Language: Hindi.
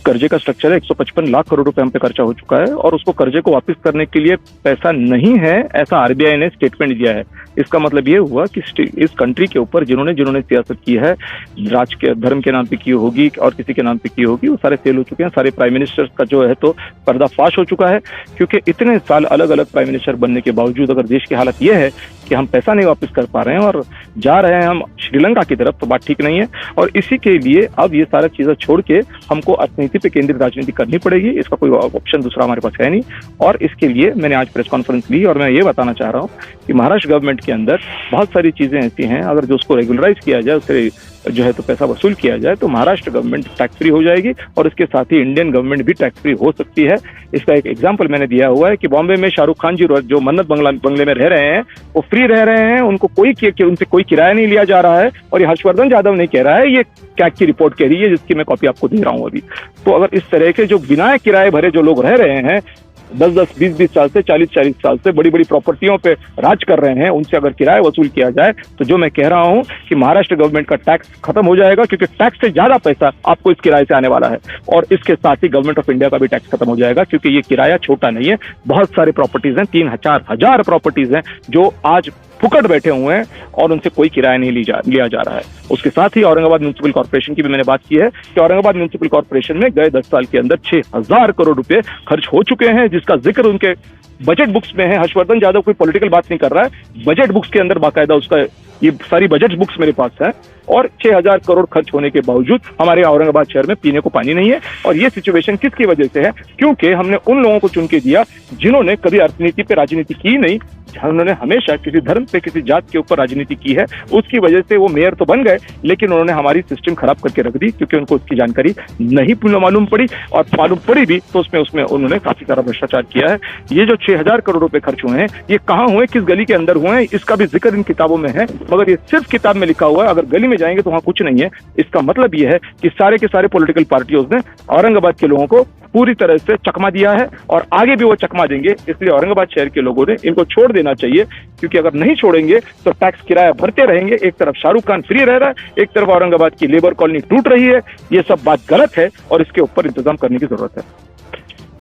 कर्जे का स्ट्रक्चर है, 155 लाख करोड़ रुपए हम पे खर्चा हो चुका है और उसको कर्जे को वापस करने के लिए पैसा नहीं है, ऐसा आरबीआई ने स्टेटमेंट दिया है। इसका मतलब ये हुआ कि इस कंट्री के ऊपर जिन्होंने सियासत की है, राज के धर्म के नाम पे की होगी और किसी के नाम पे की होगी, वो सारे फेल हो चुके हैं। सारे प्राइम मिनिस्टर का जो है तो पर्दाफाश हो चुका है, क्योंकि इतने साल अलग अलग प्राइम मिनिस्टर बनने के बावजूद अगर देश की हालत ये है कि हम पैसा नहीं वापस कर पा रहे हैं और जा रहे हैं हम श्रीलंका की तरफ, तो बात ठीक नहीं है। और इसी के लिए अब ये सारा चीजें छोड़ के हमको अर्थनीति पे केंद्रित राजनीति करनी पड़ेगी, इसका कोई ऑप्शन दूसरा हमारे पास है नहीं। और इसके लिए मैंने आज प्रेस कॉन्फ्रेंस ली और मैं ये बताना चाह रहा हूँ कि महाराष्ट्र गवर्नमेंट के अंदर बहुत सारी चीजें ऐसी हैं, अगर जो उसको रेगुलराइज किया जाए, उससे जो है तो पैसा वसूल किया जाए, तो महाराष्ट्र गवर्नमेंट टैक्स फ्री हो जाएगी और इसके साथ ही इंडियन गवर्नमेंट भी टैक्स फ्री हो सकती है। इसका एक एग्जांपल मैंने दिया हुआ है कि बॉम्बे में शाहरुख खान जी जो मन्नत बंगले में रह रहे हैं, वो फ्री रह रहे हैं, उनको उनसे कोई किराया नहीं लिया जा रहा है। और ये हर्षवर्धन यादव नहीं कह रहा है, ये कैग की रिपोर्ट कह रही है, जिसकी मैं कॉपी आपको दे रहा हूँ अभी। तो अगर इस तरह के जो बिना किराए भरे जो लोग रह रहे हैं 10-10, 20-20 साल से, 40-40 साल से बड़ी बड़ी प्रॉपर्टियों पे राज कर रहे हैं, उनसे अगर किराया वसूल किया जाए, तो जो मैं कह रहा हूं कि महाराष्ट्र गवर्नमेंट का टैक्स खत्म हो जाएगा, क्योंकि टैक्स से ज्यादा पैसा आपको इस किराए से आने वाला है। और इसके साथ ही गवर्नमेंट ऑफ इंडिया का भी टैक्स खत्म हो जाएगा, क्योंकि ये किराया छोटा नहीं है, बहुत सारे प्रॉपर्टीज हैं, 3,000 प्रॉपर्टीज हैं जो आज फुकट बैठे हुए हैं और उनसे कोई किराया नहीं लिया जा रहा है। उसके साथ ही औरंगाबाद म्युनिसिपल कॉर्पोरेशन की भी मैंने बात की है कि औरंगाबाद म्युनिसिपल कॉर्पोरेशन में गए 10 साल के अंदर 6,000 करोड़ रुपए खर्च हो चुके हैं, जिसका जिक्र उनके बजट बुक्स में है। हर्षवर्धन यादव कोई पॉलिटिकल बात नहीं कर रहा है, बजट बुक्स के अंदर बाकायदा उसका, ये सारी बजट बुक्स मेरे पास है। और 6,000 करोड़ खर्च होने के बावजूद हमारे औरंगाबाद शहर में पीने को पानी नहीं है। और ये सिचुएशन किसकी वजह से है? क्योंकि हमने उन लोगों को चुन के दिया जिन्होंने कभी अर्थनीति पे राजनीति की नहीं, उन्होंने हमेशा किसी धर्म पे, किसी जात के ऊपर राजनीति की है। उसकी वजह से वो मेयर तो बन गए, लेकिन उन्होंने हमारी सिस्टम खराब करके रख दी, क्योंकि उनको उसकी जानकारी नहीं मालूम पड़ी, और मालूम पड़ी भी तो उसमें उन्होंने काफी सारा भ्रष्टाचार किया है। ये जो 6,000 करोड़ रुपए खर्च हुए हैं, ये कहाँ हुए, किस गली के अंदर हुए हैं, इसका भी जिक्र इन किताबों में है, मगर ये सिर्फ किताब में लिखा हुआ है। अगर गली में जाएंगे तो वहां कुछ नहीं है। इसका मतलब ये है कि सारे के सारे पॉलिटिकल पार्टियों ने औरंगाबाद के लोगों को पूरी तरह से चकमा दिया है और आगे भी वो चकमा देंगे। इसलिए औरंगाबाद शहर के लोगों ने इनको छोड़ देना चाहिए, क्योंकि अगर नहीं छोड़ेंगे तो टैक्स किराया भरते रहेंगे। एक तरफ शाहरुख खान फ्री रह रहा है, एक तरफ औरंगाबाद की लेबर कॉलोनी टूट रही है। ये सब बात गलत है और इसके ऊपर इंतजाम करने की जरूरत है।